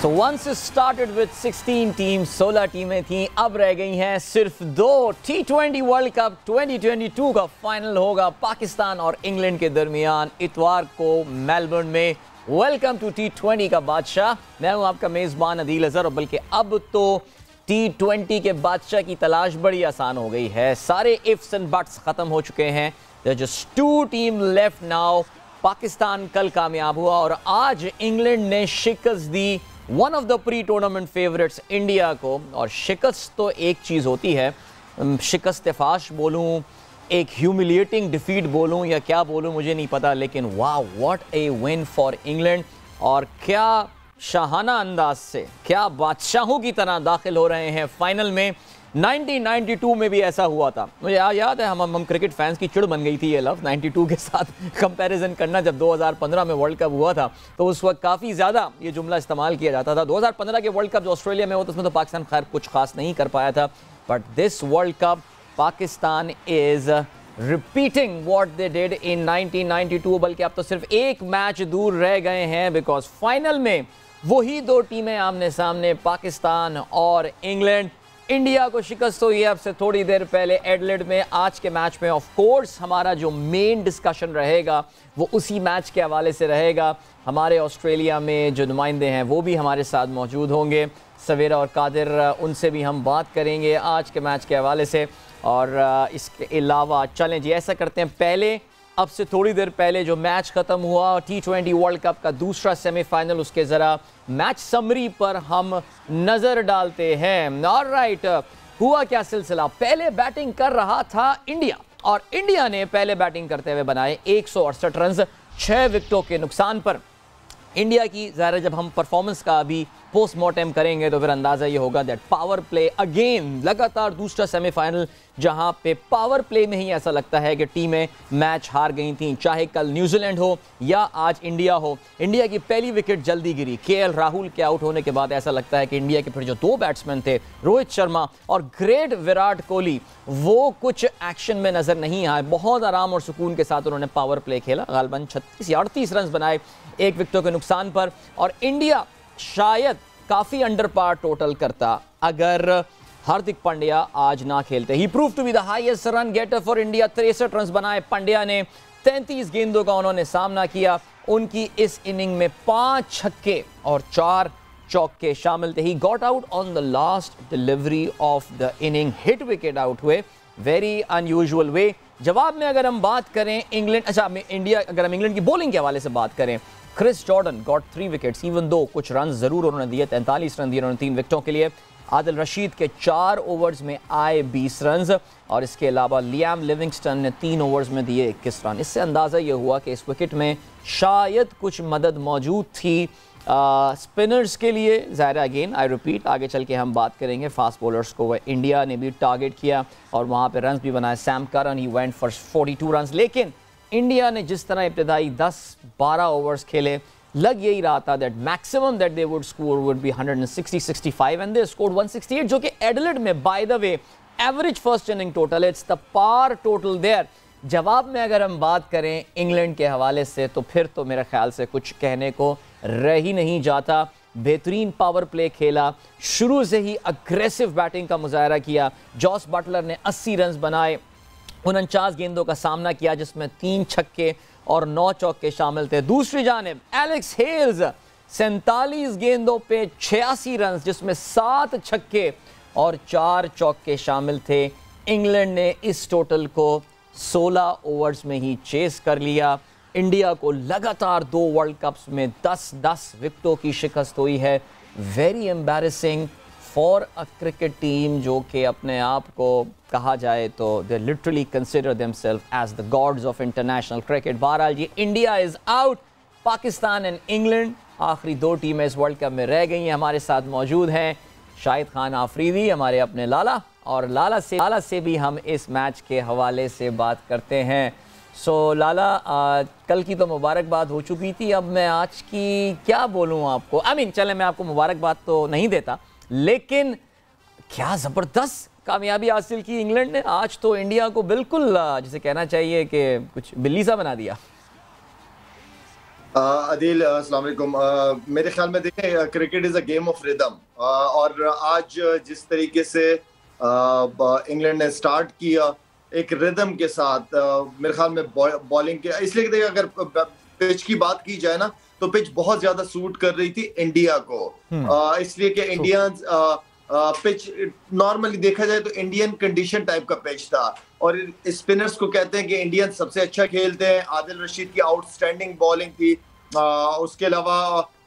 So once it started with 16 teams, 16 टीमें थीं, अब रह गई हैं सिर्फ 2। T20 वर्ल्ड कप 2022 का फाइनल होगा पाकिस्तान और इंग्लैंड के दरमियान इतवार को मेलबर्न में। वेलकम टू T20 का बादशाह। मैं हूं आपका मेज़बान अदील अज़हर। और बल्कि अब तो T20 के बादशाह की तलाश बड़ी आसान हो गई है। सारे इफ्स एंड बट्स ख़त्म हो चुके हैं। There are just 2 teams left now। Pakistan कल कामयाब हुआ और आज इंग्लैंड ने शिकस्त दी one of the pre tournament favourites India को। और शिकस्त तो एक चीज़ होती है, शिकस्त फाश बोलूँ, एक ह्यूमिलिएटिंग डिफीट बोलूँ या क्या बोलूँ मुझे नहीं पता, लेकिन वाह what a win for England. और क्या शाहाना अंदाज से, क्या बादशाहों की तरह दाखिल हो रहे हैं फाइनल में। 1992 में भी ऐसा हुआ था, मुझे याद है। हम क्रिकेट फैंस की चिड़ बन गई थी ये लव 92 के साथ कंपैरिजन करना। जब 2015 में वर्ल्ड कप हुआ था तो उस वक्त काफ़ी ज़्यादा ये जुमला इस्तेमाल किया जाता था। 2015 के वर्ल्ड कप जो ऑस्ट्रेलिया में हुआ था उसमें तो पाकिस्तान खैर कुछ खास नहीं कर पाया था, but this world cup Pakistan is repeating what they did in 1992। बल्कि अब तो सिर्फ एक मैच दूर रह गए हैं, बिकॉज फाइनल में वही 2 टीमें आमने सामने, पाकिस्तान और इंग्लैंड। इंडिया को शिकस्त हुई है अब से थोड़ी देर पहले एडलेड में। आज के मैच में ऑफ कोर्स हमारा जो मेन डिस्कशन रहेगा वो उसी मैच के हवाले से रहेगा। हमारे ऑस्ट्रेलिया में जो नुमाइंदे हैं वो भी हमारे साथ मौजूद होंगे, सवेरा और कादिर, उनसे भी हम बात करेंगे आज के मैच के हवाले से। और इसके अलावा चलें जी ऐसा करते हैं, पहले अब से थोड़ी देर पहले जो मैच ख़त्म हुआ T20 वर्ल्ड कप का दूसरा सेमीफाइनल, उसके ज़रा मैच समरी पर हम नज़र डालते हैं। ऑलराइट, हुआ क्या सिलसिला। पहले बैटिंग कर रहा था इंडिया और इंडिया ने पहले बैटिंग करते हुए बनाए 168 रन 6 विकेटों के नुकसान पर। इंडिया की ज़ाहिर जब हम परफॉर्मेंस का अभी पोस्टमार्टम करेंगे तो फिर अंदाज़ा ये होगा दैट पावर प्ले अगेन, लगातार दूसरा सेमीफाइनल जहां पे पावर प्ले में ही ऐसा लगता है कि टीमें मैच हार गई थीं, चाहे कल न्यूजीलैंड हो या आज इंडिया हो। इंडिया की पहली विकेट जल्दी गिरी KL राहुल के आउट होने के बाद। ऐसा लगता है कि इंडिया के फिर जो 2 बैट्समैन थे, रोहित शर्मा और ग्रेट विराट कोहली, वो कुछ एक्शन में नज़र नहीं आए। बहुत आराम और सुकून के साथ उन्होंने पावर प्ले खेला, गालबन 36 या 38 रन बनाए 1 विकेटों के नुकसान पर। और इंडिया शायद काफी अंडर पार टोटल करता अगर हार्दिक पांड्या आज ना खेलते। He prove to be the highest run getter for India. 63 run बनाए पांड्या ने, 33 गेंदों का उन्होंने सामना किया। उनकी इस इनिंग में 5 छक्के और 4 चौके शामिल थे। He got out on the last delivery of the inning, hit wicket out हुए, वेरी अनयूजुअल वे। जवाब में अगर हम बात करें इंग्लैंड, इंडिया, अगर हम इंग्लैंड की बॉलिंग के हवाले से बात करें, Chris Jordan got 3 wickets, even though कुछ रन जरूर उन्होंने दिए, 43 रन दिए उन्होंने 3 विकेटों के लिए। आदिल रशीद के 4 ओवर्स में आए 20 रन और इसके अलावा लियाम लिविंगस्टन ने 3 ओवर्स में दिए 21 रन। इससे अंदाज़ा ये हुआ कि इस विकेट में शायद कुछ मदद मौजूद थी स्पिनर्स के लिए। ज़ाहिर अगेन आई रिपीट, आगे चल के हम बात करेंगे फास्ट बॉलर्स को वह इंडिया ने भी टारगेट किया और वहाँ पर रन भी बनाए। Sam Curran, he went for 42 run. लेकिन इंडिया ने जिस तरह इब्तिदाई 10-12 ओवर्स खेले, लग यही रहा था that maximum that they would score would be 160-65 and they scored 168, जो कि एडिलेड में by the way average first inning total, it's the par total there. जवाब में अगर हम बात करें इंग्लैंड के हवाले से तो फिर तो मेरे ख्याल से कुछ कहने को रह ही नहीं जाता। बेहतरीन पावर प्ले खेला, शुरू से ही अग्रेसिव बैटिंग का मुजाहरा किया। जॉस बटलर ने 80 रन बनाए, 49 गेंदों का सामना किया जिसमें 3 छक्के और 9 चौके शामिल थे। दूसरी जानिब एलेक्स हेल्स 47 गेंदों पे 86 रन जिसमें 7 छक्के और 4 चौके शामिल थे। इंग्लैंड ने इस टोटल को 16 ओवर्स में ही चेस कर लिया। इंडिया को लगातार 2 वर्ल्ड कप्स में 10-10 विकेटों की शिकस्त हुई है। Very embarrassing for a cricket team जो कि अपने आप को कहा जाए तो they literally consider themselves as the gods of international cricket. बहरहाल ये India is out, Pakistan and England आखिरी 2 टीमें इस वर्ल्ड कप में रह गई हैं। हमारे साथ मौजूद हैं शाहिद खान आफरीदी, हमारे अपने लाला, और लाला से भी हम इस मैच के हवाले से बात करते हैं। सो लाला, कल की तो मुबारकबाद हो चुकी थी, अब मैं आज की क्या बोलूँ आपको। चले मैं आपको मुबारकबाद तो नहीं देता, लेकिन क्या ज़बरदस्त कामयाबी हासिल की इंग्लैंड ने। आज तो इंडिया को बिल्कुल जिसे कहना चाहिए कि कुछ बिल्ली सा बना दिया। अदील अस्सलाम वालेकुम। मेरे ख्याल में देखें, cricket is a game of rhythm. और आज जिस तरीके से इंग्लैंड ने स्टार्ट किया एक रिदम के साथ, मेरे ख्याल में बॉलिंग के, इसलिए कि देखिए अगर पिच की बात की जाए ना, तो पिच बहुत ज्यादा सूट कर रही थी इंडिया को। इसलिए कि इंडियंस पिच नॉर्मली देखा जाए तो इंडियन कंडीशन टाइप का पिच था, और स्पिनर्स को कहते हैं कि इंडियन सबसे अच्छा खेलते हैं। आदिल रशीद की आउटस्टैंडिंग बॉलिंग थी। उसके अलावा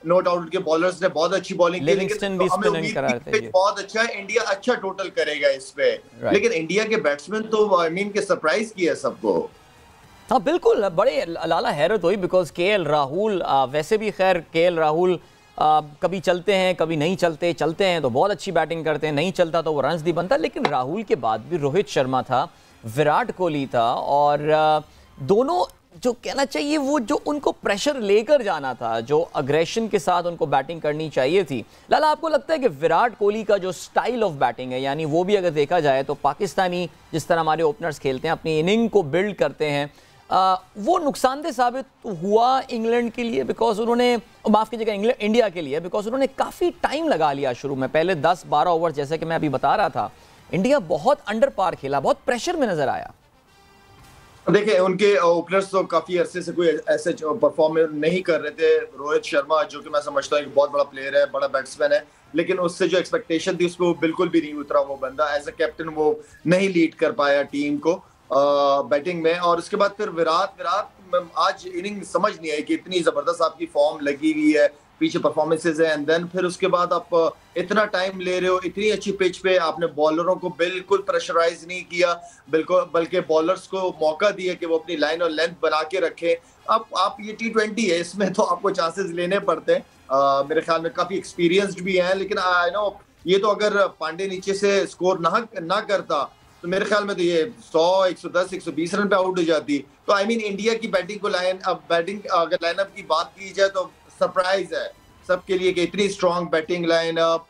नो डाउट के बॉलर्स ने बहुत अच्छी बॉलिंग की, लिविंगस्टन भी लेकिन हमें स्पिनिंग उम्मीद करा थी रहे कि थे पिच बहुत अच्छा है, इंडिया अच्छा टोटल करेगा इस पे। लेकिन इंडिया के बैट्समैन तो आई मीन के सरप्राइज किया सबको। हाँ बिल्कुल, बड़े लाला हैरत हुई बिकॉज केएल राहुल, वैसे भी खैर केएल राहुल कभी चलते हैं कभी नहीं चलते, चलते हैं तो बहुत अच्छी बैटिंग करते हैं, नहीं चलता तो वो रन्स नहीं बनता। लेकिन राहुल के बाद भी रोहित शर्मा था, विराट कोहली था, और दोनों जो कहना चाहिए वो जो उनको प्रेशर लेकर जाना था, जो अग्रेशन के साथ उनको बैटिंग करनी चाहिए थी। लाला, आपको लगता है कि विराट कोहली का जो स्टाइल ऑफ बैटिंग है, यानी वो भी अगर देखा जाए तो पाकिस्तानी जिस तरह हमारे ओपनर्स खेलते हैं, अपनी इनिंग को बिल्ड करते हैं, वो नुकसानदेह साबित हुआ इंग्लैंड के लिए? बिकॉज उन्होंने, माफ कीजिएगा, इंडिया के लिए, बिकॉज उन्होंने काफी टाइम लगा लिया शुरू में, पहले 10-12 ओवर, जैसे कि मैं अभी बता रहा था, इंडिया बहुत अंडर पार खेला, बहुत प्रेशर में नजर आया। देखिए, उनके ओपनर्स तो काफी अरसे से कोई ऐसे परफॉर्म नहीं कर रहे थे। रोहित शर्मा, जो कि मैं समझता हूँ एक बहुत बड़ा प्लेयर है, बड़ा बैट्समैन है, लेकिन उससे जो एक्सपेक्टेशन थी उसको बिल्कुल भी नहीं उतरा वो बंदा। एज अ कैप्टन वो नहीं लीड कर पाया टीम को बैटिंग में। और उसके बाद फिर विराट आज इनिंग समझ नहीं आई कि इतनी जबरदस्त आपकी फॉर्म लगी हुई है, पीछे परफॉर्मेंसेज है, एंड देन फिर उसके बाद आप इतना टाइम ले रहे हो, इतनी अच्छी पिच पे आपने बॉलरों को बिल्कुल प्रेशराइज नहीं किया, बिल्कुल, बल्कि बॉलर्स को मौका दिया कि वो अपनी लाइन और लेंथ बना के रखें। अब आप ये T20 है, इसमें तो आपको चांसेस लेने पड़ते हैं। मेरे ख्याल में काफी एक्सपीरियंस्ड भी हैं, लेकिन आई नो ये तो अगर पांडे नीचे से स्कोर ना करता तो मेरे ख्याल में तो ये 100, 110, 120 रन पे आउट हो जाती। तो आई मीन इंडिया की बैटिंग को बैटिंग अगर लाइनअप की बात की जाए तो सरप्राइज है सबके लिए कि इतनी स्ट्रॉन्ग बैटिंग लाइनअप,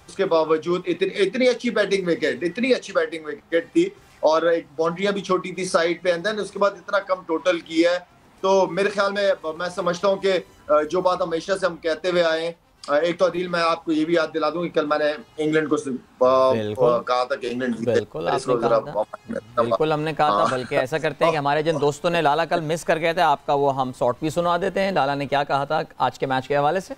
उसके बावजूद इतनी अच्छी बैटिंग विकेट थी, और एक बाउंड्रियां भी छोटी थी साइड पे, एंड देन उसके बाद इतना कम टोटल किया है। तो मेरे ख्याल में मैं समझता हूँ कि जो बात हमेशा से हम कहते हुए आए, एक तो अदील, मैं आपको ये भी याद दिला दूं कि कल मैंने इंग्लैंड को कहा था कि इंग्लैंड बिल्कुल आपने कहा था, बिल्कुल हमने कहा था। बल्कि ऐसा करते हैं कि हमारे जिन दोस्तों ने लाला कल मिस कर गए थे, आपका वो हम शॉर्ट भी सुना देते हैं। लाला ने क्या कहा था आज के मैच के हवाले से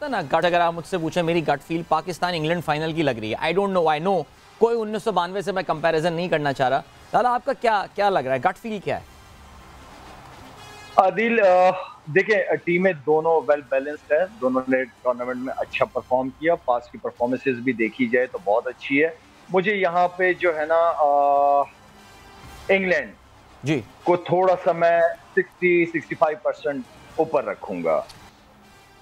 ना? गट, अगर आप मुझसे पूछे, मेरी gut feel Pakistan England final की लग रही है। I don't know, I know कोई 1992 से मैं कंपैरिजन नहीं करना चाह रहा। लाला, आपका क्या लग रहा है, गट फील क्या है? आदिल, देखिए टीमें दोनों वेल बैलेंस्ड है, दोनों ने टूर्नामेंट में अच्छा परफॉर्म किया, पास की परफॉर्मेंसेस भी देखी जाए तो बहुत अच्छी है। मुझे यहाँ पे जो है ना इंग्लैंड जी को थोड़ा सा मैं 60-65% ऊपर रखूंगा।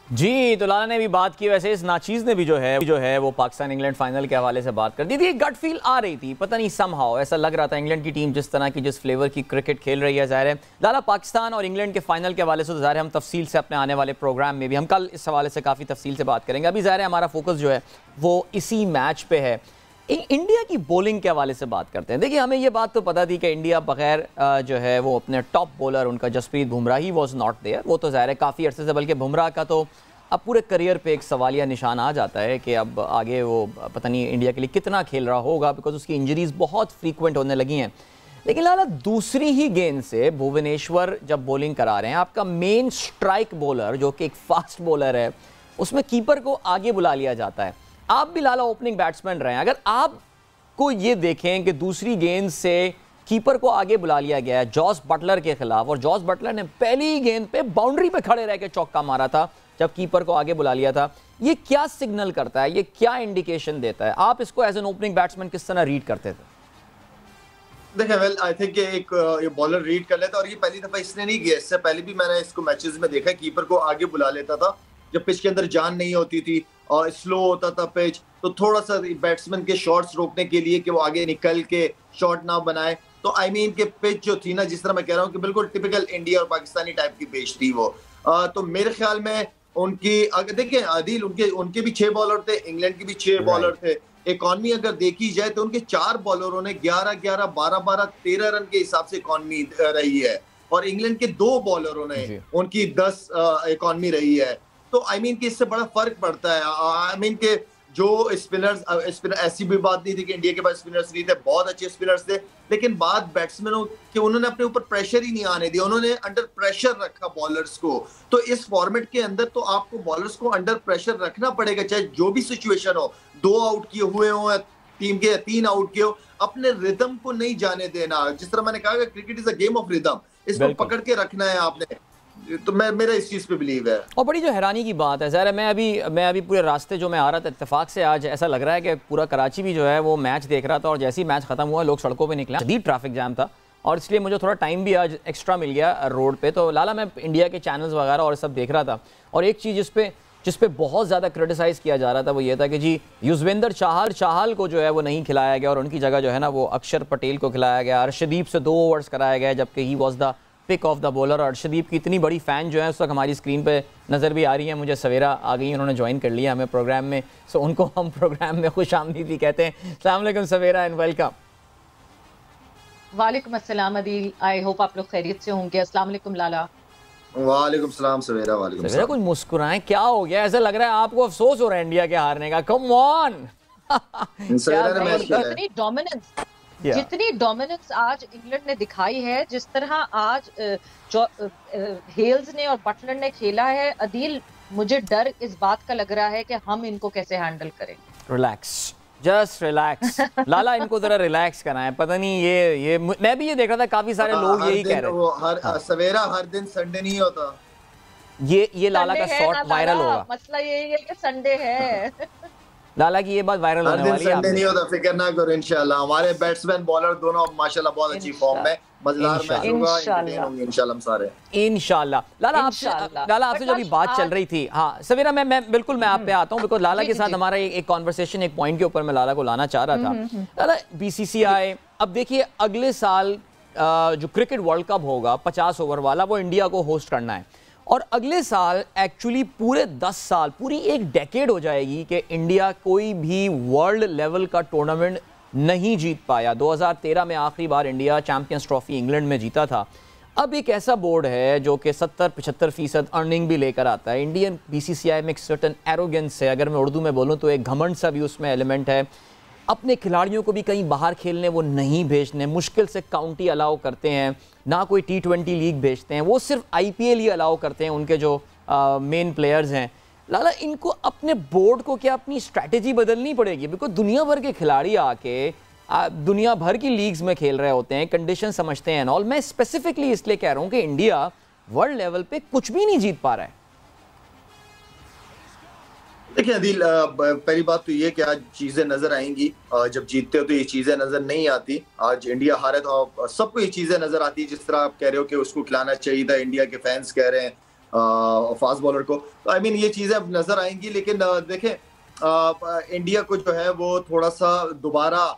जी, तो लाला ने भी बात की, वैसे इस नाचीज ने भी जो है वो पाकिस्तान इंग्लैंड फाइनल के हवाले से बात कर दी थी। गट फील आ रही थी, पता नहीं समहाउ ऐसा लग रहा था इंग्लैंड की टीम जिस तरह की, जिस फ्लेवर की क्रिकेट खेल रही है। ज़ाहिर है लाला, पाकिस्तान और इंग्लैंड के फाइनल के हवाले से तो ज़ाहिर है हम तफसील से अपने आने वाले प्रोग्राम में भी, हम कल इस हवाले से काफ़ी तफसील से बात करेंगे। अभी ज़ाहिर है हमारा फोकस जो है वो इसी मैच पे है। इंडिया की बॉलिंग के हवाले से बात करते हैं। देखिए, हमें ये बात तो पता थी कि इंडिया बगैर जो है वो अपने टॉप बॉलर उनका जसप्रीत बुमराह ही वॉज नॉट देयर, वो तो ज़ाहिर है काफ़ी अरसे से, बल्कि बुमराह का तो अब पूरे करियर पे एक सवालिया निशान आ जाता है कि अब आगे वो पता नहीं इंडिया के लिए कितना खेल रहा होगा, बिकॉज उसकी इंजरीज बहुत फ्रीक्वेंट होने लगी हैं। लेकिन लाला, दूसरी ही गेंद से भुवनेश्वर जब बॉलिंग करा रहे हैं, आपका मेन स्ट्राइक बॉलर जो कि एक फास्ट बॉलर है, उसमें कीपर को आगे बुला लिया जाता है। आप भी लाला ओपनिंग बैट्समैन रहे हैं, अगर आपको ये देखें कि दूसरी गेंद से कीपर को आगे बुला लिया गया है जॉस बटलर के खिलाफ, और जॉस बटलर ने पहली गेंद पे बाउंड्री पे खड़े रह के चौका मारा था जब कीपर को आगे बुला लिया था, ये क्या सिग्नल करता है, ये क्या इंडिकेशन देता है? आप इसको एज एन ओपनिंग बैट्समैन किस तरह रीड करते थे? देखिए, वेल आई थिंक एक ये बॉलर रीड कर लेता, और ये पहली दफा इसने नहीं किया, इससे पहले भी मैंने इसको मैचेस में देखा, कीपर को आगे बुला लेता था जब पिच के अंदर जान नहीं होती थी और स्लो होता था पिच, तो थोड़ा सा बैट्समैन के शॉट्स रोकने के लिए कि वो आगे निकल के शॉट ना बनाए। तो आई मीन के पिच जो थी ना, जिस तरह मैं कह रहा हूँ कि बिल्कुल टिपिकल इंडिया और पाकिस्तानी टाइप की पिच थी वो। तो मेरे ख्याल में उनकी, अगर देखिए आदिल, उनके भी 6 बॉलर थे, इंग्लैंड के भी 6 बॉलर थे। इकॉनमी अगर देखी जाए तो उनके 4 बॉलरों ने 11-11, 12-12, 13 रन के हिसाब से इकॉनमी रही है। और इंग्लैंड के 2 बॉलरों ने उनकी 10 इकॉनमी रही है। तो आई मीन कि इससे बड़ा फर्क पड़ता है। आई मीन के जो स्पिनर्स, ऐसी भी बात नहीं थी कि इंडिया के पास स्पिनर्स नहीं थे, बहुत अच्छे स्पिनर्स थे, लेकिन बात बैट्समैनों कि उन्होंने अपने ऊपर प्रेशर ही नहीं आने दिया, उन्होंने अंडर प्रेशर रखा बॉलर्स को। तो इस फॉर्मेट के अंदर तो आपको बॉलर्स को अंडर प्रेशर रखना पड़ेगा, चाहे जो भी सिचुएशन हो, 2 आउट किए हुए हो, टीम के 3 आउट किए हो, अपने रिदम को नहीं जाने देना। जिस तरह मैंने कहा, cricket is a game of rhythm, इसको पकड़ के रखना है आपने। तो मेरा इस चीज पे बिलीव है। और बड़ी जो हैरानी की बात है ज़ाहिर है, मैं अभी पूरे रास्ते जो मैं आ रहा था, इत्तेफाक से आज ऐसा लग रहा है कि पूरा कराची भी जो है वो मैच देख रहा था, और जैसे ही मैच खत्म हुआ लोग सड़कों पे निकले, शदीद ट्रैफिक जाम था, और इसलिए मुझे थोड़ा टाइम भी आज एक्स्ट्रा मिल गया रोड पे। तो लाला मैं इंडिया के चैनल्स वगैरह और सब देख रहा था, और एक चीज़ जिस पे बहुत ज़्यादा क्रिटिसाइज़ किया जा रहा था वो ये था कि जी युजवेंद्र चाहल को जो है वो नहीं खिलाया गया, और उनकी जगह जो है ना वो अक्षर पटेल को खिलाया गया। अर्शदीप से 2 ओवर्स कराया गया, जबकि he was the pick of the bowler. और अर्शदीप की इतनी बड़ी फ़ैन जो है उस वक्त हमारी स्क्रीन पे नज़र भी आ रही है, मुझे सवेरा आ गई, उन्होंने ज्वाइन कर लिया हमें प्रोग्राम में, सो उनको हम प्रोग्राम में खुश आमदीदी कहते हैं। अस्सलाम वालेकुम सवेरा एंड वेलकम। वालेकुम अस्सलाम अदील, आई होप आप लोग खैरियत से होंगे। अस्सलाम वालेकुम लाला। वालेकुम सलाम सवेरा। वालेकुम सवेरा कुछ मुस्कुराएं, क्या हो गया? ऐसा लग रहा है आपको अफसोस हो रहा है इंडिया के हारने का। कम ऑन इतनी डोमिनेंस, जितनी डोमिनेंस आज इंग्लैंड ने दिखाई है, जिस तरह आज हेल्स ने और बटलर ने खेला है अदील, मुझे डर इस बात का लग रहा है कि हम इनको कैसे हैंडल करेंगे। रिलैक्स, जस्ट रिलैक्स लाला, इनको जरा रिलैक्स कराएं। पता नहीं ये मैं भी ये देख रहा था, काफी सारे लोग यही कह रहे हैं। सवेरा हर दिन संडे नहीं होता, ये लाला का शॉर्ट वायरल होगा। मसला यही है कि संडे है। लाला की ये बात वायरल होने वाली है। संडे नहीं होता, फिक्र ना करो, इंशाल्लाह हमारे बैट्समैन बॉलर दोनों माशाल्लाह बहुत अच्छी फॉर्म में, मजेदार मैच होगा, एंटरटेन होंगे इंशाल्लाह हम सारे, इंशाल्लाह। लाला आपसे जो अभी बात चल रही थी, हाँ सवेरा मैं बिल्कुल मैं आप पे आता हूँ, बिकॉज लाला के साथ हमारा एक कॉन्वर्सेशन, एक पॉइंट के ऊपर मैं लाला को लाना चाह रहा था। लाला, BCCI अब देखिए अगले साल जो क्रिकेट वर्ल्ड कप होगा 50 ओवर वाला, वो इंडिया को होस्ट करना है, और अगले साल एक्चुअली पूरे 10 साल, पूरी एक डेकेड हो जाएगी कि इंडिया कोई भी वर्ल्ड लेवल का टूर्नामेंट नहीं जीत पाया। 2013 में आखिरी बार इंडिया चैंपियंस ट्रॉफी इंग्लैंड में जीता था। अब एक ऐसा बोर्ड है जो कि 70-75% अर्निंग भी लेकर आता है। इंडियन BCCI में एक सर्टन एरोगेंस है, अगर मैं उर्दू में बोलूँ तो एक घमंड सा भी उसमें एलिमेंट है। अपने खिलाड़ियों को भी कहीं बाहर खेलने वो नहीं भेजने, मुश्किल से काउंटी अलाउ करते हैं, ना कोई T20 लीग भेजते हैं, वो सिर्फ IPL ही अलाउ करते हैं उनके जो मेन प्लेयर्स हैं। लाला, इनको अपने बोर्ड को क्या अपनी स्ट्रैटेजी बदलनी पड़ेगी? बिकॉज दुनिया भर के खिलाड़ी आके दुनिया भर की लीग्स में खेल रहे होते हैं, कंडीशन समझते हैं ऑल। मैं स्पेसिफिकली इसलिए कह रहा हूँ कि इंडिया वर्ल्ड लेवल पे कुछ भी नहीं जीत पा रहा है। देखिए अदील, पहली बात तो ये कि आज चीजें नजर आएंगी, जब जीतते हो तो ये चीजें नजर नहीं आती। आज इंडिया हारे तो सबको ये चीजें नजर आती है, जिस तरह आप कह रहे हो कि उसको खिलाना चाहिए था, इंडिया के फैंस कह रहे हैं फास्ट बॉलर को, तो आई मीन ये चीजें अब नजर आएंगी। लेकिन देखें, इंडिया को जो है वो थोड़ा सा दोबारा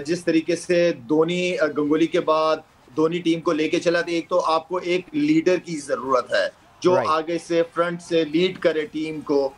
जिस तरीके से धोनी गंगोली के बाद धोनी टीम को लेके चला था, एक तो आपको एक लीडर की जरूरत है जो आगे से फ्रंट से लीड करे टीम को।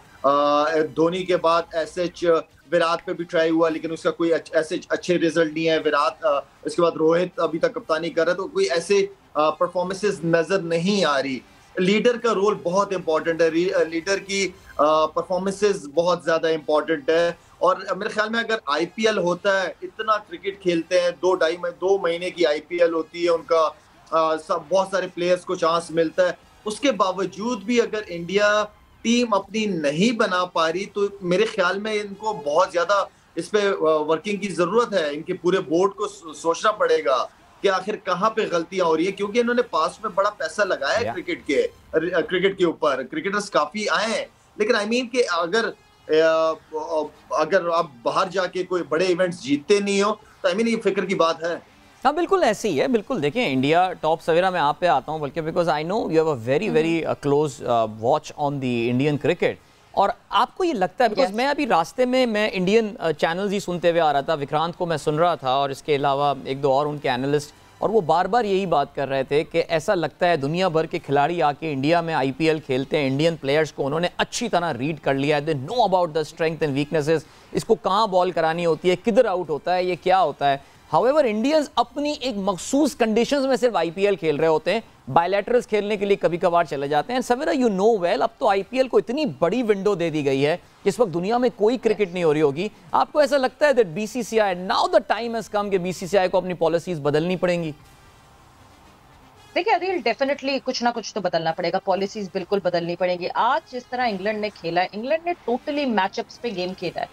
धोनी के बाद SH विराट पे भी ट्राई हुआ, लेकिन उसका कोई ऐसे अच्छे रिजल्ट नहीं है। विराट, उसके बाद रोहित अभी तक कप्तानी कर रहा है, तो कोई ऐसे परफॉर्मेंसेस नजर नहीं आ रही। लीडर का रोल बहुत इंपॉर्टेंट है, लीडर की परफॉर्मेंसेस बहुत ज्यादा इंपॉर्टेंट है। और मेरे ख्याल में अगर IPL होता है, इतना क्रिकेट खेलते हैं, 2 महीने की IPL होती है उनका, बहुत सारे प्लेयर्स को चांस मिलता है, उसके बावजूद भी अगर इंडिया टीम अपनी नहीं बना पा रही, तो मेरे ख्याल में इनको बहुत ज्यादा इस पे वर्किंग की जरूरत है। इनके पूरे बोर्ड को सोचना पड़ेगा कि आखिर कहाँ पे गलतियां हो रही है, क्योंकि इन्होंने पास में बड़ा पैसा लगाया है क्रिकेट के ऊपर, क्रिकेटर्स काफी आए हैं, लेकिन आई मीन कि अगर आप बाहर जाके कोई बड़े इवेंट्स जीतते नहीं हो, तो आई मीन ये फिक्र की बात है। हाँ बिल्कुल ऐसे ही है, बिल्कुल। देखिए इंडिया टॉप, सवेरा मैं आप पे आता हूँ बल्कि, because I know you have a very very close watch on the Indian cricket, और आपको ये लगता है, बिकॉज मैं अभी रास्ते में मैं इंडियन चैनल्स ही सुनते हुए आ रहा था, विक्रांत को मैं सुन रहा था और इसके अलावा 1-2 और उनके एनालिस्ट, और वो बार बार यही बात कर रहे थे कि ऐसा लगता है दुनिया भर के खिलाड़ी आके इंडिया में IPL खेलते हैं, इंडियन प्लेयर्स को उन्होंने अच्छी तरह रीड कर लिया है, they know about the strength and weaknesses, इसको कहाँ बॉल करानी होती है, किधर आउट होता है, ये क्या होता है। हाउएवर इंडियंस अपनी एक मखसूस कंडीशंस में सिर्फ आईपीएल खेल रहे होते हैं, बायलैटरल्स खेलने के लिए कभी कभार चले जाते हैं। सवेरा यू नो वेल, अब तो आईपीएल को इतनी बड़ी विंडो दे दी गई है, इस वक्त दुनिया में कोई क्रिकेट नहीं हो रही होगी। आपको ऐसा लगता है that BCCI now the time has come कि बीसीसीआई को अपनी पॉलिसीज बदलनी पड़ेंगी? देखिए अदिल, डेफिनेटली कुछ ना कुछ तो बदलना पड़ेगा, पॉलिसीज बिल्कुल बदलनी पड़ेगी। आज जिस तरह इंग्लैंड ने खेला है, इंग्लैंड ने टोटली मैचअप्स पे गेम खेला है,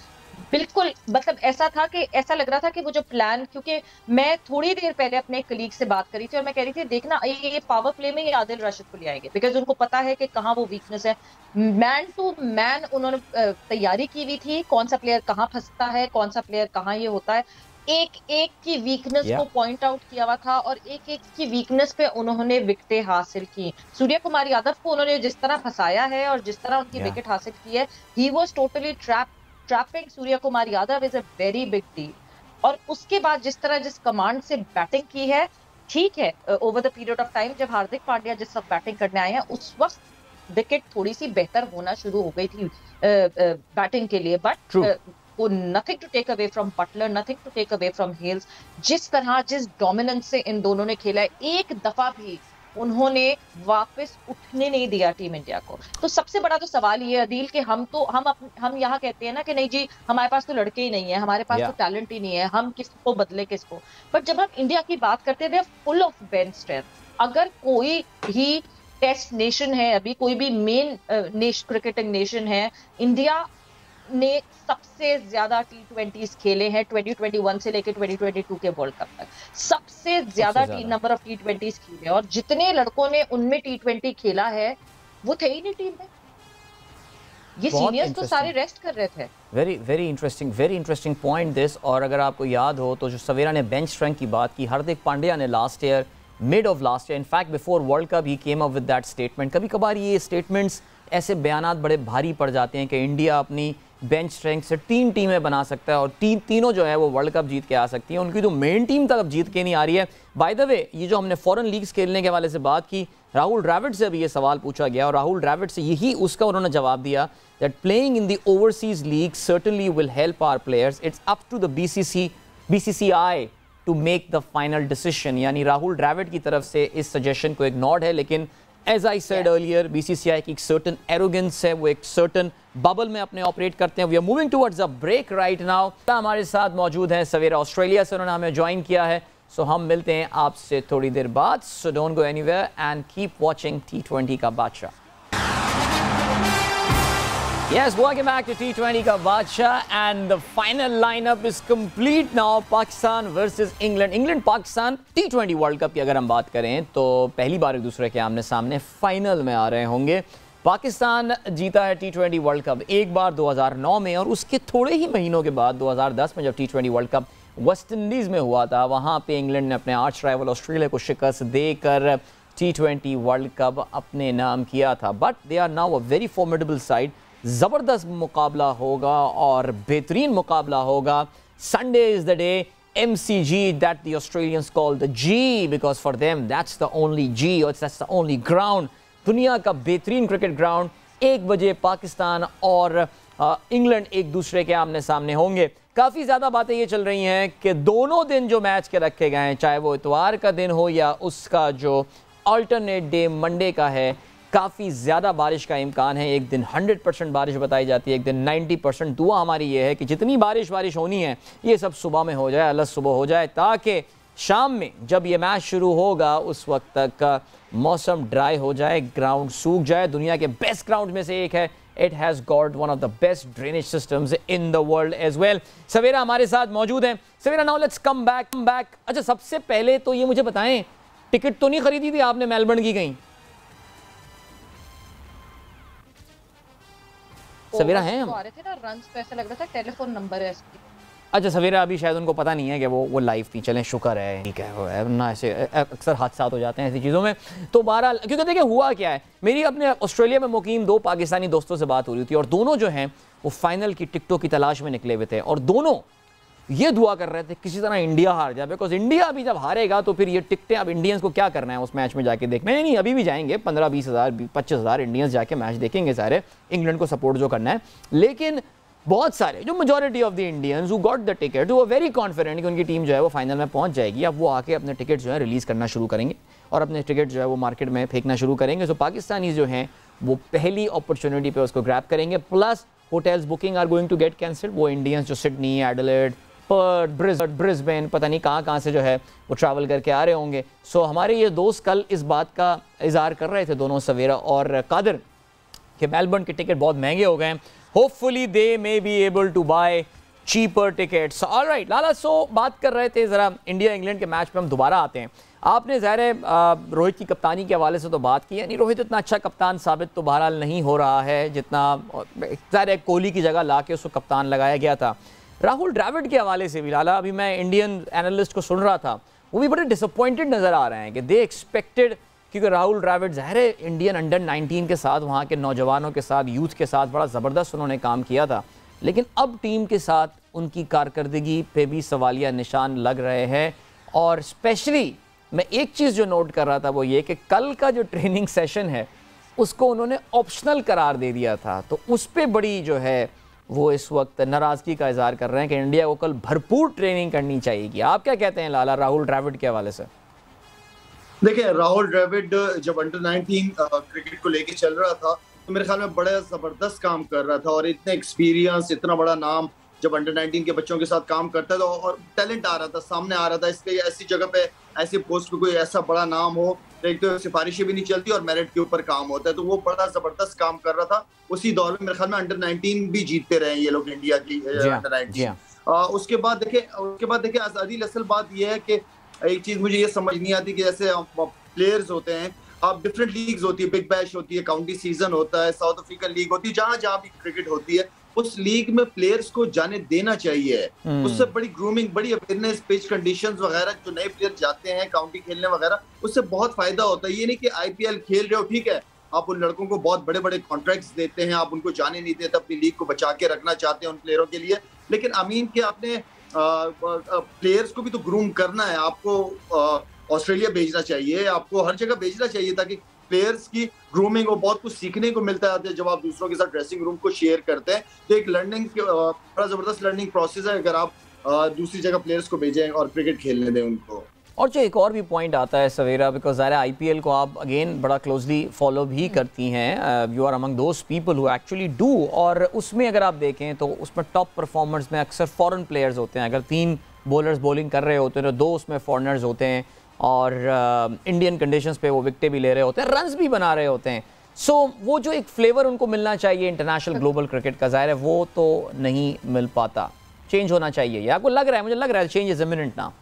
बिल्कुल मतलब ऐसा था कि ऐसा लग रहा था कि वो जो प्लान, क्योंकि मैं थोड़ी देर पहले अपने कलीग से बात करी थी और मैं कह रही थी देखना ये पावर प्ले में ये आदिल राशिद को ले आएंगे, बिकॉज उनको पता है कि कहाँ वो वीकनेस है। मैन टू मैन उन्होंने तैयारी की हुई थी, कौन सा प्लेयर कहाँ फंसता है, कौन सा प्लेयर कहाँ ये होता है, एक एक की वीकनेस को पॉइंट आउट किया हुआ था और एक एक की वीकनेस पे उन्होंने विकेटें हासिल की। सूर्य कुमार यादव को उन्होंने जिस तरह फंसाया है और जिस तरह उनकी विकेट हासिल की है, he was totally trapping Surya Kumar Yadav is a very big deal. और उसके बाद जिस तरह जिस कमांड से बैटिंग की है, ठीक है over the period of time जब हार्दिक पांड्या जिस वक्त बैटिंग करने आए हैं उस वक्त विकेट थोड़ी सी बेहतर होना शुरू हो गई थी बैटिंग के लिए, but nothing to take away from Butler, nothing to take away from Hales। जिस तरह जिस डोमिनेंस से इन दोनों ने खेला है, एक दफा भी उन्होंने वापस उठने नहीं दिया टीम इंडिया को। तो सबसे बड़ा तो सवाल ये अदील कि हम यहाँ कहते हैं ना कि नहीं जी हमारे पास तो लड़के ही नहीं है, हमारे पास तो टैलेंट ही नहीं है, हम किसको बदले किसको। बट जब हम इंडिया की बात करते हैं, they are full of bench strength. अगर कोई भी टेस्ट नेशन है, अभी कोई भी मेन क्रिकेटिंग नेशन है, इंडिया ने सबसे ज्यादा T20s खेले हैं 2021 से लेकर 2022 के वर्ल्ड कप तक, सबसे ज्यादा नंबर ऑफ T20s खेले, और जितने लड़कों ने उनमें T20 खेला है वो थे ही नहीं टीम में। ये सीनियर्स तो सारे रेस्ट कर रहे थे। Very interesting point this. और अगर आपको याद हो तो जो सवेरा ने बेंच स्ट्रेंथ की बात की, हार्दिक पांड्या ने last year, mid of last year, in fact before world cup he came up with that statement. कभी कभार ये स्टेटमेंट्स, ऐसे बयानात बड़े भारी पड़ जाते हैं कि इंडिया अपनी बेंच स्ट्रेंथ से 3 टीमें बना सकता है और तीनों जो है वो वर्ल्ड कप जीत के आ सकती है। उनकी जो मेन टीम तक अब जीत के नहीं आ रही है। बाय द वे, ये जो हमने फॉरेन लीग्स खेलने के हवाले से बात की, राहुल द्रविड़ से भी ये सवाल पूछा गया और राहुल द्रविड़ से यही उसका उन्होंने जवाब दिया that playing in the overseas league certainly will help our players, it's up to the BCCI to make the final decision. यानी राहुल द्रविड़ की तरफ से इस सजेशन को एक नॉड है, लेकिन as I said earlier, BCCI की एक सर्टन एरोगेंस है, वो एक सर्टन बबल में अपने ऑपरेट करते हैं। We are moving towards a break right now. हमारे साथ मौजूद हैं सवेरा, ऑस्ट्रेलिया से उन्होंने हमें ज्वाइन किया है। सो हम मिलते हैं आपसे थोड़ी देर बाद। So don't go anywhere and keep watching T20 का बादशाह। Yes, welcome back to T20 का बादशाह and the final lineup is complete now. Pakistan versus England. England Pakistan T20 world cup की अगर हम बात करें तो पहली बार एक दूसरे के आमने सामने फाइनल में आ रहे होंगे। पाकिस्तान जीता है T20 वर्ल्ड कप एक बार 2009 में, और उसके थोड़े ही महीनों के बाद 2010 में जब T20 world cup West Indies में हुआ था, वहाँ पे इंग्लैंड ने अपने आर्च राइवल ऑस्ट्रेलिया को शिकस्त देकर T20 वर्ल्ड कप अपने नाम किया था। But they are now a very formidable side. ज़बरदस्त मुकाबला होगा और बेहतरीन मुकाबला होगा। Sunday is the day, MCG that the Australians call the G because for them that's the only G or that's the only ground। दुनिया का बेहतरीन क्रिकेट ग्राउंड। 1 बजे पाकिस्तान और इंग्लैंड एक दूसरे के आमने सामने होंगे। काफ़ी ज़्यादा बातें ये चल रही हैं कि दोनों दिन जो मैच के रखे गए हैं, चाहे वो इतवार का दिन हो या उसका जो अल्टरनेट डे मंडे का है, काफ़ी ज़्यादा बारिश का इम्कान है। एक दिन 100% बारिश बताई जाती है, एक दिन 90%। दुआ हमारी ये है कि जितनी बारिश होनी है ये सब सुबह में हो जाए, अल्लाह सुबह हो जाए, ताकि शाम में जब ये मैच शुरू होगा उस वक्त तक मौसम ड्राई हो जाए, ग्राउंड सूख जाए। दुनिया के बेस्ट ग्राउंड में से एक है। It has got one of the best drainage systems in the world as well. Savera हमारे साथ मौजूद हैं। Savera, now let's come back. अच्छा, सबसे पहले तो ये मुझे बताएं, टिकट तो नहीं खरीदी थी आपने मेलबर्न की कहीं? सवेरा हैं हम? आ रहे थे ना रन्स पे, ऐसा लग रहा था टेलीफोन नंबर है इसकी। अच्छा, सवेरा अभी शायद उनको पता नहीं है कि वो लाइव थी। चलें, शुक्र है, ठीक है ना, ऐसे अक्सर हादसा हो जाते हैं ऐसी चीज़ों में। तो बहरहाल, क्योंकि देखिए हुआ क्या है, मेरी अपने ऑस्ट्रेलिया में मुकीम 2 पाकिस्तानी दोस्तों से बात हो रही थी और दोनों जो हैं वो फाइनल की टिकटों की तलाश में निकले हुए थे और दोनों ये दुआ कर रहे थे किसी तरह इंडिया हार जाए, बिकॉज इंडिया अभी जब हारेगा तो फिर ये टिकटें अब इंडियंस को क्या करना है उस मैच में जाके देखना। नहीं, अभी भी जाएंगे, 15-20 हज़ार 25 हज़ार इंडियंस जाके मैच देखेंगे सारे, इंग्लैंड को सपोर्ट जो करना है। लेकिन बहुत सारे जो majority of the Indians who got the ticket वो वेरी कॉन्फिडेंट कि उनकी टीम जो है वो फाइनल में पहुंच जाएगी। अब वो आके अपने टिकट जो है रिलीज़ करना शुरू करेंगे और अपने टिकट जो है वो मार्केट में फेंकना शुरू करेंगे। सो पाकिस्तानी जो हैं वो पहली अपॉर्चुनिटी पे उसको ग्रैब करेंगे। Plus hotels booking are going to get cancelled. वो इंडियंस जो सिडनी, एडिलेड, पर्थ, ब्रिस्बेन पता नहीं कहाँ से जो है वो ट्रैवल करके आ रहे होंगे। सो हमारे ये दोस्त कल इस बात का इज़हार कर रहे थे, दोनों सवेरा और कादिर, कि मेलबर्न के टिकट बहुत महंगे हो गए हैं। Hopefully they may be able to buy cheaper tickets. Alright Lala, so बात कर रहे थे ज़रा इंडिया इंग्लैंड के मैच पे हम दोबारा आते हैं। आपने ज़ाहिर है रोहित की कप्तानी के हवाले से तो बात की, यानी रोहित इतना अच्छा कप्तान साबित तो बहरहाल नहीं हो रहा है जितना ज़ाहिर है कोहली की जगह ला के उसको कप्तान लगाया गया था। राहुल द्रविड़ के हवाले से भी लाला, अभी मैं इंडियन एनालिस्ट को सुन रहा था, वो भी बड़े डिसअपॉइंटेड नज़र आ रहे हैं कि दे एक्सपेक्टेड, क्योंकि राहुल द्रविड़ ज़ाहिर है इंडियन अंडर 19 के साथ, वहाँ के नौजवानों के साथ, यूथ के साथ बड़ा ज़बरदस्त उन्होंने काम किया था, लेकिन अब टीम के साथ उनकी कारकर्दगी पे भी सवालिया निशान लग रहे हैं। और स्पेशली मैं एक चीज़ जो नोट कर रहा था वो ये कि कल का जो ट्रेनिंग सेशन है उसको उन्होंने ऑप्शनल करार दे दिया था, तो उस पर बड़ी जो है वो इस वक्त नाराज़गी का इजहार कर रहे हैं कि इंडिया को कल भरपूर ट्रेनिंग करनी चाहिए। आप क्या कहते हैं लाला राहुल द्रविड़ के हवाले से? देखिए, राहुल द्रविड़ जब अंडर 19 क्रिकेट को लेके चल रहा था तो मेरे ख्याल में बड़ा जबरदस्त काम कर रहा था, और इतने एक्सपीरियंस, इतना बड़ा नाम जब अंडर 19 के बच्चों के साथ काम करता था और टैलेंट आ रहा था, सामने आ रहा था, इसलिए ऐसी जगह पे, ऐसी पोस्ट पे कोई ऐसा बड़ा नाम हो, एक तो सिफारिशें भी नहीं चलती और मेरिट के ऊपर काम होता है, तो वो बड़ा जबरदस्त काम कर रहा था। उसी दौर में मेरे ख्याल में अंडर 19 भी जीतते रहे ये लोग, इंडिया की अंडर 19। उसके बाद देखिए आदिल, असल बात यह है कि एक चीज मुझे ये समझ नहीं आती कि जैसे प्लेयर्स होते हैं, अब डिफरेंट लीग्स होती है, बिग बैश होती है, काउंटी सीजन होता है, साउथ अफ्रीकन लीग होती है, जहां भी क्रिकेट होती है उस लीग में प्लेयर्स को जाने देना चाहिए। उससे बड़ी ग्रूमिंग, बड़ी अवेयरनेस, पिच कंडीशंस वगैरह, जो नए प्लेयर जाते हैं काउंटी खेलने वगैरह, उससे बहुत फायदा होता है। ये नहीं कि आईपीएल खेल रहे हो, ठीक है, आप उन लड़कों को बहुत बड़े बड़े कॉन्ट्रैक्ट्स देते हैं, आप उनको जाने नहीं देते, अपनी लीग को बचा के रखना चाहते हैं उन प्लेयरों के लिए, लेकिन अमीन के आपने प्लेयर्स को भी तो ग्रूम करना है। आपको ऑस्ट्रेलिया भेजना चाहिए, आपको हर जगह भेजना चाहिए ताकि प्लेयर्स की ग्रूमिंग और बहुत कुछ सीखने को मिलता है जब आप दूसरों के साथ ड्रेसिंग रूम को शेयर करते हैं। तो एक लर्निंग, बड़ा जबरदस्त लर्निंग प्रोसेस है अगर आप दूसरी जगह प्लेयर्स को भेजें और क्रिकेट खेलने दें उनको। और जो एक और भी पॉइंट आता है सवेरा, बिकॉज ज़ाहिर आईपीएल को आप अगेन बड़ा क्लोजली फॉलो भी करती हैं, you are among those people who actually do, और उसमें अगर आप देखें तो उसमें टॉप परफॉर्मर्स में अक्सर फॉरेन प्लेयर्स होते हैं। अगर 3 बॉलर्स बॉलिंग कर रहे होते हैं तो 2 उसमें फॉरेनर्स होते हैं, और इंडियन कंडीशंस पे वो विकेटें भी ले रहे होते हैं, रन्स भी बना रहे होते हैं। सो वो जो एक फ्लेवर उनको मिलना चाहिए इंटरनेशनल ग्लोबल क्रिकेट का, ज़ाहिर है वो तो नहीं मिल पाता। चेंज होना चाहिए, या आपको लग रहा है? मुझे लग रहा है चेंज इज इमिनेंट ना।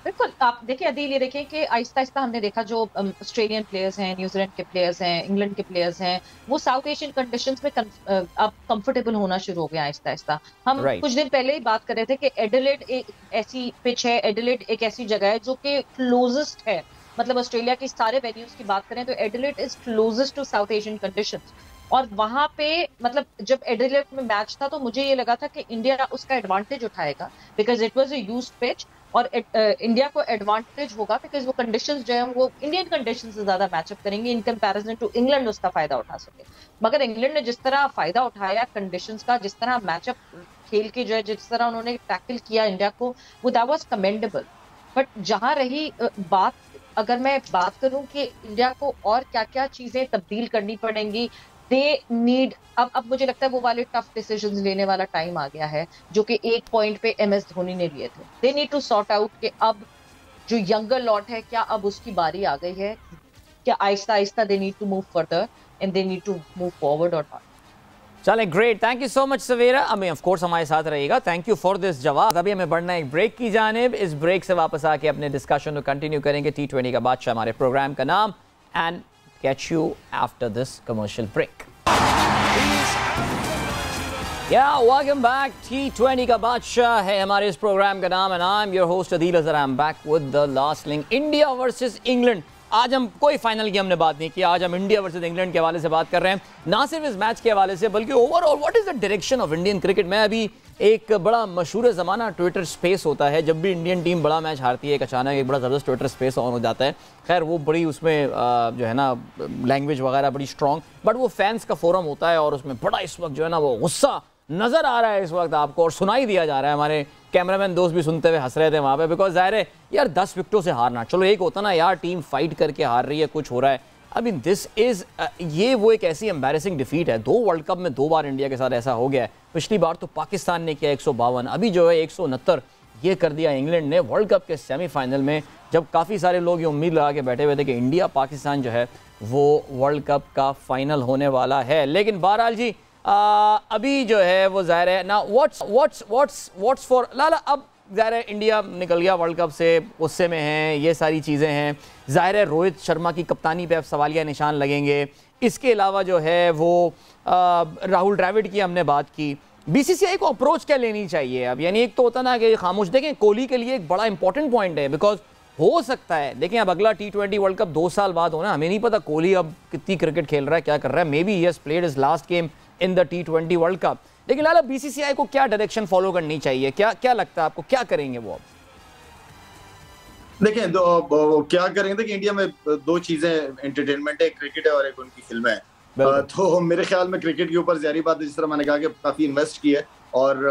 बिल्कुल, आप देखिए अदील, ये देखें कि आहिस्ता आहिस्ता हमने देखा जो ऑस्ट्रेलियन प्लेयर्स हैं, न्यूजीलैंड के प्लेयर्स हैं, इंग्लैंड के प्लेयर्स हैं, वो साउथ एशियन कंडीशंस में अब कंफर्टेबल होना शुरू हो गया आहिस्ता आहिस्ता। हम कुछ दिन पहले ही बात कर रहे थे कि एडिलेड एक ऐसी पिच है, एडिलेड एक ऐसी जगह है जो कि क्लोजेस्ट है, मतलब ऑस्ट्रेलिया के सारे वेन्यूज की बात करें तो Adelaide is closest to south Asian conditions. और वहां पे मतलब जब एडिलेड में मैच था तो मुझे ये लगा था कि इंडिया उसका एडवांटेज उठाएगा, because it was a used pitch, और इंडिया को एडवांटेज होगा बिकॉज वो कंडीशंस जो है वो इंडियन कंडीशंस से ज्यादा मैचअप करेंगे इन कंपैरिजन टू इंग्लैंड, उसका फायदा उठा सके। मगर इंग्लैंड ने जिस तरह फायदा उठाया कंडीशंस का, जिस तरह मैचअप खेल के जो है जिस तरह उन्होंने टैकल किया इंडिया को, वो दैट वाज कमेंडेबल। बट जहां रही बात, अगर मैं बात करूं कि इंडिया को और क्या क्या चीजें तब्दील करनी पड़ेंगी, दे नीड, अब मुझे लगता है वो वाले टफ डिसीजंस लेने वाला टाइम आ गया है जो कि एक पॉइंट पे एमएस धोनी ने लिए थे। They need to sort out कि अब जो यंगर लॉट है क्या अब उसकी बारी आ गई है, क्या आहिस्ता आहिस्ता they need to move further and they need to move forward और नॉट। चले, great, thank you so much Savera. हमें ऑफ कोर्स हमारे साथ रहिएगा, थैंक यू फॉर दिस जवाब। अभी हमें बढ़ना एक ब्रेक की जानिब, इस ब्रेक से वापस आके अपने डिस्कशन को कंटिन्यू करेंगे। T20 का बादशाह हमारे प्रोग्राम का नाम, and catch you after this commercial break. Welcome back. T20 का बादशाह है हमारे इस प्रोग्राम का नाम, and I am your host Adeel Azhar. I am back with the last link, India versus England. आज हम कोई फाइनल की हमने बात नहीं की, आज हम इंडिया वर्सेस इंग्लैंड के हवाले से बात कर रहे हैं, ना सिर्फ इस मैच के हवाले से बल्कि overall what is the direction of Indian cricket. मैं अभी एक बड़ा मशहूर ज़माना ट्विटर स्पेस होता है, जब भी इंडियन टीम बड़ा मैच हारती है एक अचानक एक बड़ा ज़बरदस्त ट्विटर स्पेस ऑन हो जाता है। खैर वो बड़ी उसमें जो है ना लैंग्वेज वगैरह बड़ी स्ट्रॉन्ग, बट वो फैंस का फोरम होता है और उसमें बड़ा इस वक्त जो है ना वो गुस्सा नज़र आ रहा है इस वक्त आपको, और सुनाई दिया जा रहा है। हमारे कैमरामैन दोस्त भी सुनते हुए हंस रहे थे वहाँ पे, बिकॉज ज़ाहिर है यार 10 विकेटों से हारना, चलो एक होता ना यार टीम फाइट करके हार रही है, कुछ हो रहा है। आई मीन दिस इज़ ये वो एक ऐसी एम्बैरेसिंग डिफीट है। 2 वर्ल्ड कप में 2 बार इंडिया के साथ ऐसा हो गया है। पिछली बार तो पाकिस्तान ने किया 152, अभी जो है 169 ये कर दिया इंग्लैंड ने वर्ल्ड कप के सेमीफाइनल में, जब काफ़ी सारे लोग ये उम्मीद लगा के बैठे हुए थे कि इंडिया पाकिस्तान जो है वो वर्ल्ड कप का फाइनल होने वाला है। लेकिन बहरहाल जी अभी जो है वो ज़ाहिर है ना व्हाट्स फॉर लाला, अब ज़ाहिर है इंडिया निकल गया वर्ल्ड कप से, गुस्से में हैं, ये सारी चीज़ें हैं। ज़ाहिर है रोहित शर्मा की कप्तानी पे अब सवालिया निशान लगेंगे। इसके अलावा जो है वो राहुल द्रविड़ की हमने बात की। बीसीसीआई को अप्रोच क्या लेनी चाहिए अब, यानी एक तो होता ना कि खामोश, देखें कोहली के लिए एक बड़ा इंपॉर्टेंट पॉइंट है, बिकॉज हो सकता है देखें अब अगला T20 वर्ल्ड कप 2 साल बाद होना, हमें नहीं पता कोहली अब कितनी क्रिकेट खेल रहा है, क्या कर रहा है। May be he has played his last game in the T20 world cup. लेकिन लाला बीसीसीआई को क्या डायरेक्शन फॉलो करनी चाहिए, क्या लगता है आपको, क्या करेंगे वो अब? देखें क्या करेंगे, देखिए इंडिया में 2 चीजें एंटरटेनमेंट है, क्रिकेट है और एक उनकी फिल्में हैं। तो मेरे ख्याल में क्रिकेट के ऊपर ज़ाहिर बात है, जिस तरह मैंने कहा कि काफ़ी इन्वेस्ट किया है और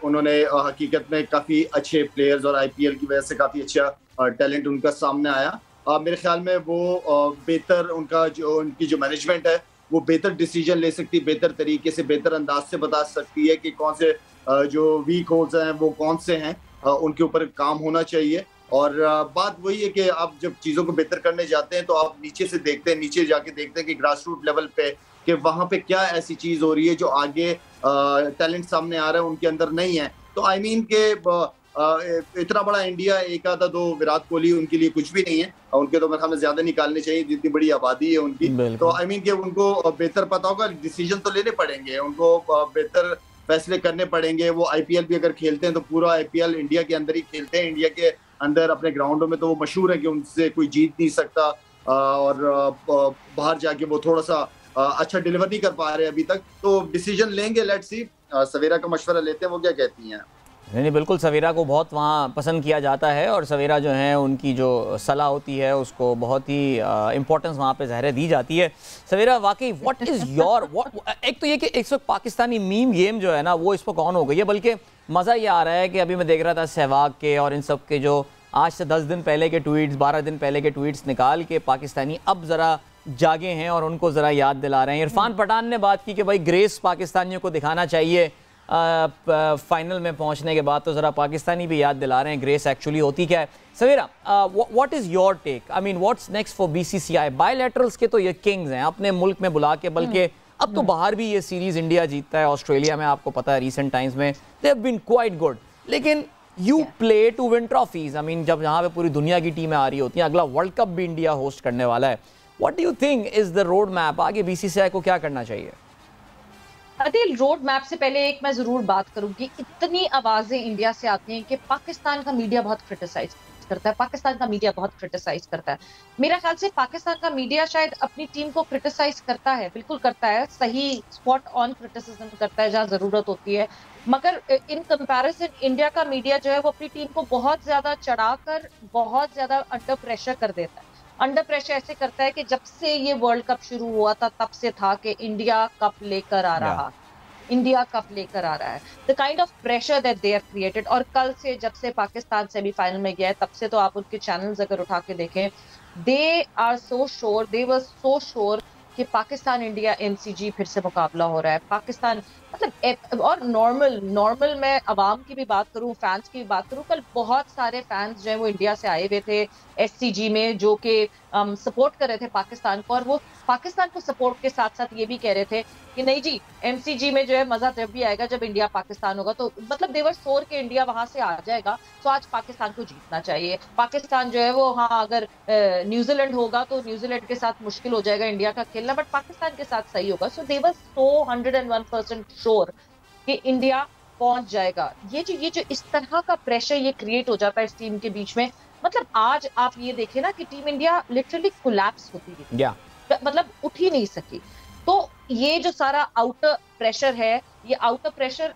उन्होंने हकीकत में काफ़ी अच्छे प्लेयर्स और IPL की वजह से काफ़ी अच्छा टैलेंट उनका सामने आया। मेरे ख्याल में वो बेहतर उनकी जो मैनेजमेंट है वो बेहतर डिसीजन ले सकती है, बेहतर तरीके से, बेहतर अंदाज से बता सकती है कि कौन से जो वीक होल्स हैं वो कौन से हैं, उनके ऊपर काम होना चाहिए। और बात वही है कि आप जब चीज़ों को बेहतर करने जाते हैं तो आप नीचे से देखते हैं, नीचे जाके देखते हैं कि ग्रास रूट लेवल पे कि वहाँ पे क्या ऐसी चीज़ हो रही है जो आगे टैलेंट सामने आ रहा है उनके अंदर नहीं है। तो आई मीन के इतना बड़ा इंडिया, एक आधा 2 विराट कोहली उनके लिए कुछ भी नहीं है, उनके तो मेरे ख्याल में ज्यादा निकालने चाहिए जितनी बड़ी आबादी है उनकी। तो आई मीन कि उनको बेहतर पता होगा, डिसीजन तो लेने पड़ेंगे उनको, बेहतर फैसले करने पड़ेंगे। वो IPL भी अगर खेलते हैं तो पूरा IPL इंडिया के अंदर ही खेलते हैं, इंडिया के अंदर अपने ग्राउंडों में, तो वो मशहूर है कि उनसे कोई जीत नहीं सकता। और बाहर जाके वो थोड़ा सा अच्छा डिलीवर नहीं कर पा रहे अभी तक, तो डिसीजन लेंगे, लेट्स सी। सवेरा का मशवरा लेते हैं वो क्या कहती हैं। नहीं बिल्कुल, सवेरा को बहुत वहाँ पसंद किया जाता है और सवेरा जो है उनकी जो सलाह होती है उसको बहुत ही इम्पोर्टेंस वहाँ पे ज़ाहिर दी जाती है। सवेरा वाकई व्हाट इज़ योर एक तो ये कि इस वक्त पाकिस्तानी मीम गेम जो है ना वो इस वक्त ऑन हो गई है, बल्कि मज़ा ये आ रहा है कि अभी मैं देख रहा था सहवाग के और इन सब के जो आज से 10 दिन पहले के ट्वीट्स, 12 दिन पहले के ट्वीट्स निकाल के पाकिस्तानी अब ज़रा जागे हैं और उनको ज़रा याद दिला रहे हैं। इरफान पठान ने बात की कि भाई ग्रेस पाकिस्तानियों को दिखाना चाहिए फाइनल में पहुंचने के बाद, तो ज़रा पाकिस्तानी भी याद दिला रहे हैं ग्रेस एक्चुअली होती क्या है। Savera what is your take, I mean what's next for BCCI? Bilaterals के तो ये किंग्स हैं अपने मुल्क में बुला के, बल्कि अब तो बाहर भी ये सीरीज़ इंडिया जीतता है, ऑस्ट्रेलिया में आपको पता है रिसेंट टाइम्स में they have been quite good, लेकिन you play to win trophies. I mean जब यहाँ पे पूरी दुनिया की टीमें आ रही होती हैं, अगला वर्ल्ड कप भी इंडिया होस्ट करने वाला है, what do you think is the road map, आगे BCCI को क्या करना चाहिए? अदिल, रोड मैप से पहले एक मैं जरूर बात करूंगी, इतनी आवाजें इंडिया से आती हैं कि पाकिस्तान का मीडिया बहुत क्रिटिसाइज करता है, पाकिस्तान का मीडिया बहुत क्रिटिसाइज करता है। मेरा ख्याल से पाकिस्तान का मीडिया शायद अपनी टीम को क्रिटिसाइज करता है, बिल्कुल करता है, सही स्पॉट ऑन क्रिटिसिज्म करता है जहां जरूरत होती है, मगर इन कंपैरिजन इंडिया का मीडिया जो है वो अपनी टीम को बहुत ज्यादा चढ़ाकर, बहुत ज्यादा अंडर प्रेशर कर देता है। अंडर प्रेशर ऐसे करता है कि जब से ये वर्ल्ड कप शुरू हुआ था तब से था कि इंडिया कप लेकर आ रहा, इंडिया कप लेकर आ रहा है, the kind of pressure that they have created. और कल से जब से पाकिस्तान सेमीफाइनल में गया है तब से तो आप उनके चैनल्स अगर उठा के देखें, they are so sure, they were so sure कि पाकिस्तान इंडिया MCG फिर से मुकाबला हो रहा है। पाकिस्तान मतलब, और नॉर्मल मैं अवाम की भी बात करूं, फैंस की भी बात करूं, कल बहुत सारे फैंस जो है वो इंडिया से आए हुए थे SCG में, जो कि सपोर्ट कर रहे थे पाकिस्तान को, और वो पाकिस्तान को सपोर्ट के साथ साथ ये भी कह रहे थे कि नहीं जी MCG में जो है मजा जब भी आएगा जब इंडिया पाकिस्तान होगा। तो मतलब देवर श्योर के इंडिया वहां से आ जाएगा, तो आज पाकिस्तान को जीतना चाहिए। पाकिस्तान जो है वो, हाँ अगर न्यूजीलैंड होगा तो न्यूजीलैंड के साथ मुश्किल हो जाएगा इंडिया का खेलना, बट पाकिस्तान के साथ सही होगा। सो देवर सो 101% श्योर कि इंडिया पहुंच जाएगा। ये जो इस तरह का प्रेशर ये क्रिएट हो जाता है इस टीम के बीच में, मतलब आज आप ये देखें ना कि टीम इंडिया लिटरली कोलैप्स होती है, मतलब उठ ही नहीं सकी। तो ये जो सारा आउटर प्रेशर है, ये आउटर प्रेशर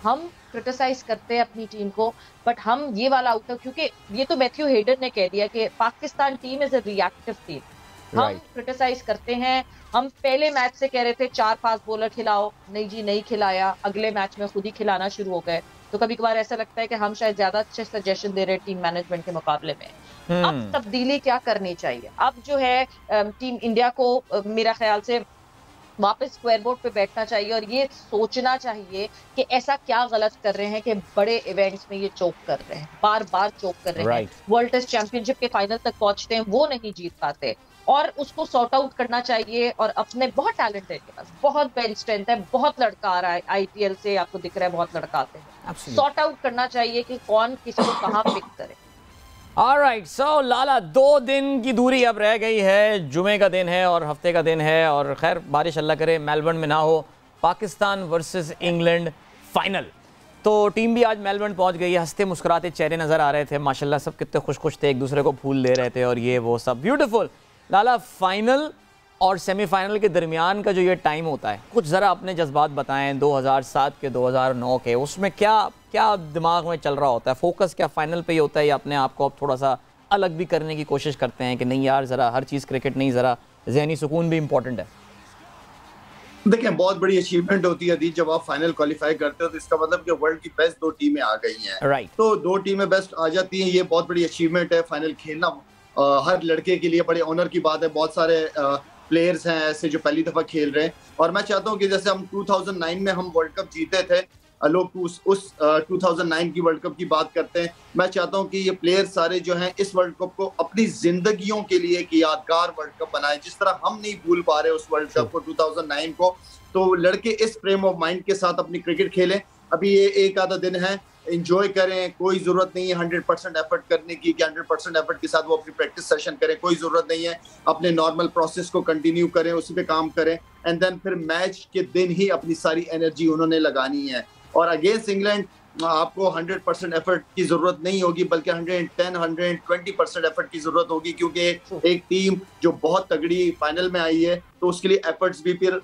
हम क्रिटिसाइज करते हैं अपनी टीम को, बट हम ये वाला आउटर, क्योंकि ये तो मैथ्यू हेडन ने कह दिया कि Pakistan team is a reactive team. हम क्रिटिसाइज करते हैं, हम पहले मैच से कह रहे थे 4 फास्ट बॉलर खिलाओ, नहीं जी नहीं खिलाया, अगले मैच में खुद ही खिलाना शुरू हो गए। तो कभी कभार ऐसा लगता है कि हम शायद ज्यादा अच्छे सजेशन दे रहे हैं टीम मैनेजमेंट के मुकाबले में। अब तब्दीली क्या करनी चाहिए? अब जो है टीम इंडिया को मेरा ख्याल से वापस स्क्वायर बोर्ड पे बैठना चाहिए और ये सोचना चाहिए कि ऐसा क्या गलत कर रहे हैं कि बड़े इवेंट्स में ये चोक कर रहे हैं, बार बार चोक कर रहे हैं। वर्ल्ड टेस्ट चैंपियनशिप के फाइनल तक पहुंचते हैं, वो नहीं जीत पाते, और उसको सॉर्ट आउट करना चाहिए। और अपने बहुत टैलेंट है इनके पास, बहुत बेंच स्ट्रेंथ है, बहुत लड़का आ रहा है आईपीएल से, आपको दिख रहा है बहुत लड़का आते हैं। सॉर्ट आउट करना चाहिए कि कौन किसको कहाँ पिक करे। ऑलराइट, सो लाला 2 दिन की दूरी अब रह गई है, जुमे का दिन है और हफ्ते का दिन है, और खैर बारिश अल्लाह करे मेलबर्न में ना हो। पाकिस्तान वर्सेस इंग्लैंड फाइनल, तो टीम भी आज मेलबर्न पहुंच गई है। हंसते मुस्कुराते चेहरे नज़र आ रहे थे माशाल्लाह, सब कितने खुश खुश थे, एक दूसरे को फूल दे रहे थे और ये वो सब ब्यूटीफुल। लाला, फाइनल और सेमीफाइनल के दरमियान का जो ये टाइम होता है, कुछ ज़रा अपने जज्बात बताएं। 2007 के 2009 के, उसमें क्या क्या दिमाग में चल रहा होता है? फोकस क्या फाइनल पे ही होता है या अपने आप को अब थोड़ा सा अलग भी करने की कोशिश करते हैं कि नहीं यार ज़रा हर चीज़ क्रिकेट नहीं, ज़रा ज़हनी सुकून भी इम्पोर्टेंट है? देखिए, बहुत बड़ी अचीवमेंट होती है अदील, जब आप फाइनल क्वालिफाई करते हो तो इसका मतलब कि वर्ल्ड की बेस्ट 2 टीमें आ गई हैं। तो 2 टीमें बेस्ट आ जाती हैं, ये बहुत बड़ी अचीवमेंट है। फाइनल खेलना हर लड़के के लिए बड़े ऑनर की बात है। बहुत सारे प्लेयर्स हैं ऐसे जो पहली दफा खेल रहे हैं, और मैं चाहता हूं कि जैसे हम 2009 में हम वर्ल्ड कप जीते थे, लोग उस 2009 की वर्ल्ड कप की बात करते हैं। मैं चाहता हूं कि ये प्लेयर्स सारे जो हैं इस वर्ल्ड कप को अपनी जिंदगियों के लिए एक यादगार वर्ल्ड कप बनाएं, जिस तरह हम नहीं भूल पा रहे उस वर्ल्ड कप को 2009 को। तो लड़के इस फ्रेम ऑफ माइंड के साथ अपनी क्रिकेट खेलें। अभी ये एक आधा दिन है, एंजॉय करें, कोई जरूरत नहीं है 100% एफर्ट करने की कि 100% एफर्ट के साथ वो अपनी प्रैक्टिस सेशन करें, कोई जरूरत नहीं है। अपने नॉर्मल प्रोसेस को कंटिन्यू करें, उसी पे काम करें, एंड देन फिर मैच के दिन ही अपनी सारी एनर्जी उन्होंने लगानी है। और अगेंस्ट इंग्लैंड आपको 100% एफर्ट की जरूरत नहीं होगी, बल्कि 110-120% एफर्ट की जरूरत होगी, क्योंकि एक टीम जो बहुत तगड़ी फाइनल में आई है तो उसके लिए एफर्ट्स भी फिर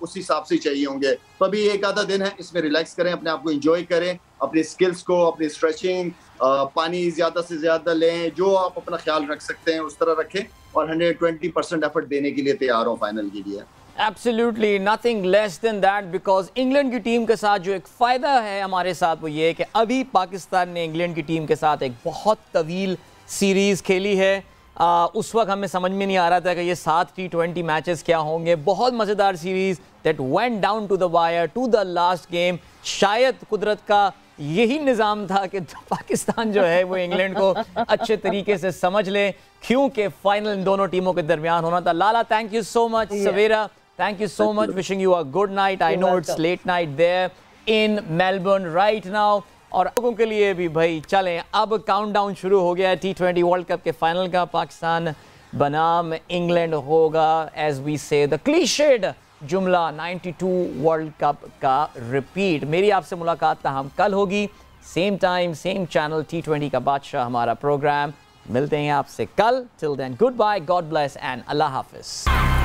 उस हिसाब से चाहिए होंगे। तो अभी एक आधा दिन है, इसमें रिलैक्स करें, अपने आप को एंजॉय करें, अपनी स्किल्स को, अपनी स्ट्रेचिंग, पानी ज्यादा से ज्यादा लें, जो आप अपना ख्याल रख सकते हैं उस तरह रखें, और 120% एफर्ट देने के लिए तैयार हो फाइनल के लिए। Absolutely nothing less than that, because England की टीम के साथ जो एक फ़ायदा है हमारे साथ वो ये है कि अभी पाकिस्तान ने इंग्लैंड की टीम के साथ एक बहुत तवील सीरीज़ खेली है। उस वक्त हमें समझ में नहीं आ रहा था कि ये 7 T20 मैचेस क्या होंगे। बहुत मज़ेदार series that went down to the wire to the last game. शायद कुदरत का यही निज़ाम था कि पाकिस्तान जो है वो इंग्लैंड को अच्छे तरीके से समझ ले, क्योंकि फाइनल इन दोनों टीमों के दरमियान होना था। Lala, thank you so much. Savera, thank you so much. Wishing you a good night. I know it's late night there in Melbourne right now. और लोगों के लिए भी भाई चलें, अब काउंटडाउन शुरू हो गया है T20 वर्ल्ड कप के फाइनल का। पाकिस्तान बनाम इंग्लैंड होगा, एज वी से द क्लीशेड जुमला, 92 वर्ल्ड कप का रिपीट। मेरी आपसे मुलाकात हम कल होगी, same time same channel, T20 का बादशाह हमारा प्रोग्राम। मिलते हैं आपसे कल। Till then, goodbye, God bless and Allah Hafiz.